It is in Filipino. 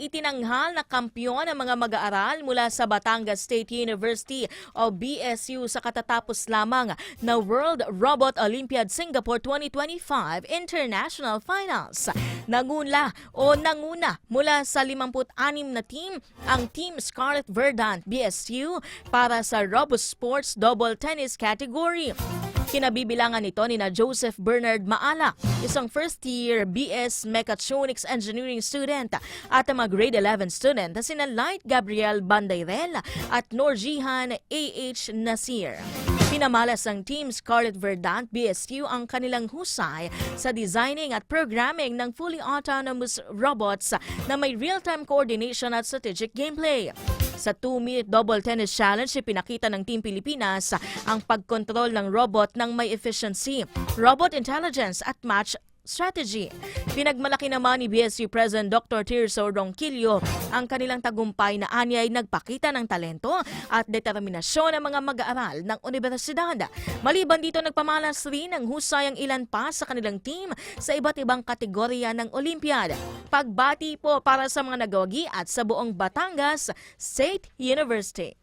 itinanghal na kampyon ng mga mag-aaral mula sa Batangas State University o BSU sa katatapos lamang na World Robot Olympiad Singapore 2025 International Finals. Nanguna mula sa 56 na team ang Team Scarlet Verdant BSU para sa RoboSports Double Tennis category. Kinabibilangan nito ni na Joseph Bernard Maala, isang first-year BS Mechatronics Engineering student at ang mga grade 11 student na sina Light Gabriel Bandayrel at Norjihan A.H. Nasir. Pinamalas ng Team Scarlet Verdant BSU ang kanilang husay sa designing at programming ng fully autonomous robots na may real-time coordination at strategic gameplay. Sa 2-minute double tennis challenge, pinakita ng Team Pilipinas ang pagkontrol ng robot ng may efficiency, robot intelligence at match strategy. Pinagmalaki naman ni BSU President Dr. Tirso Ronquillo ang kanilang tagumpay na anyay nagpakita ng talento at determinasyon ng mga mag-aaral ng universidad. Maliban dito, nagpamalas rin ng husay ang ilan pa sa kanilang team sa iba't ibang kategorya ng Olympiad. Pagbati po para sa mga nagawagi at sa buong Batangas State University.